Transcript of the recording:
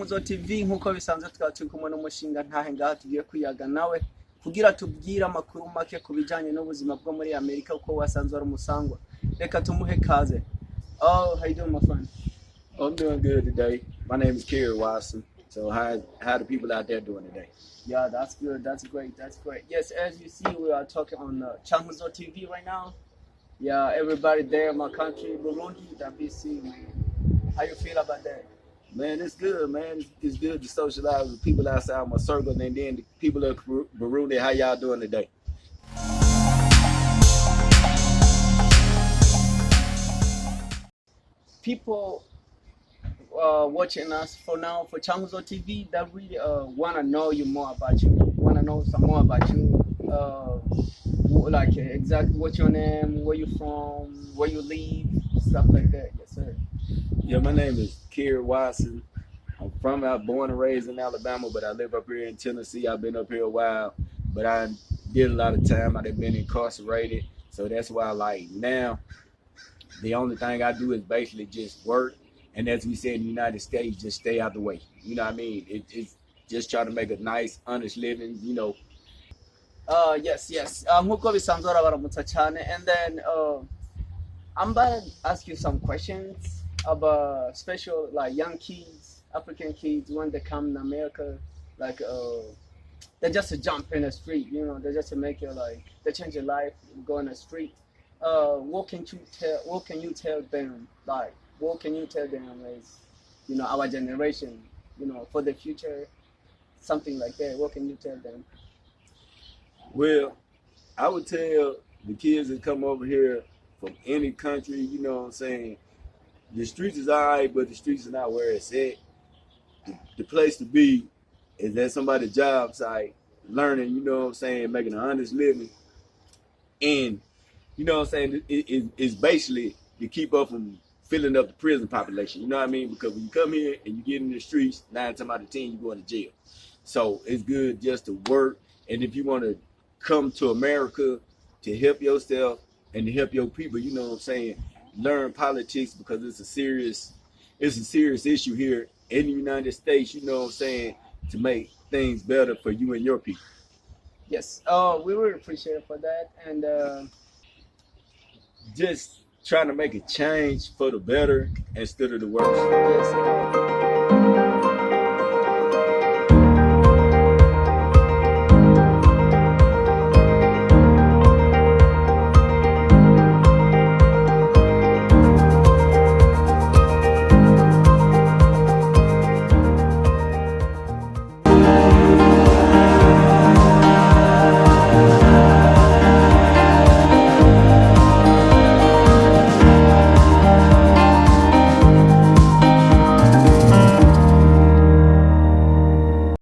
Changuzo TV nkuko bisanzwe tukaba turi kumwe n'umushinga ntahe ngaha tugiye kwiyaga nawe kugira tubwire amakuru make kubijanye n'ubuzima bwo muri Amerika uko wasanzwe ari umusangwa. Reka tumuhe kaze. Oh, how you doing, my friend? I'm doing good today. My name is Kubwakazi. So how the people out there doing today? Yeah, that's good. That's great. That's great. Yes, as you see, we are talking on Changuzo TV right now. Yeah, everybody there in my country, Burundi, that BC, man. How you feel about that? Man, it's good, man. It's good to socialize with people outside my circle, and then the people of Burundi. How y'all doing today? People watching us for now for Changuzo TV that really want to know you more about you, want to know some more about you, like exactly what's your name, where you from, where you live, stuff like that. Yes, sir. Yeah, my name is Kubwakazi. I'm born and raised in Alabama, but I live up here in Tennessee. I've been up here a while, but I did a lot of time. I've been incarcerated, so that's why, like, now the only thing I do is basically just work, and as we say in the United States, just stay out the way. You know what I mean? It's just try to make a nice, honest living, you know. Yes. Nkuko bisanzwe baramutsa cyane, and then I'm about to ask you some questions about special, like, young kids, African kids, when they come to America, like they just jump in the street, you know, they just make it like they change your life, go in the street. What can you tell them, like, what can you tell them is, you know, our generation, you know, for the future, something like that? What can you tell them? Well, I would tell the kids that come over here from any country, you know what I'm saying, the streets is all right, but the streets are not where it's at. The place to be is at somebody's job site, learning, you know what I'm saying, making an honest living. And, you know what I'm saying, it's basically to keep up from filling up the prison population. You know what I mean? Because when you come here and you get in the streets, 9 times out of 10, you're going to jail. So it's good just to work. And if you want to come to America to help yourself and to help your people, you know what I'm saying, learn politics, because it's a serious issue here in the United States, you know what I'm saying, to make things better for you and your people. Yes, we really appreciate it for that, and just trying to make a change for the better instead of the worse. Yes.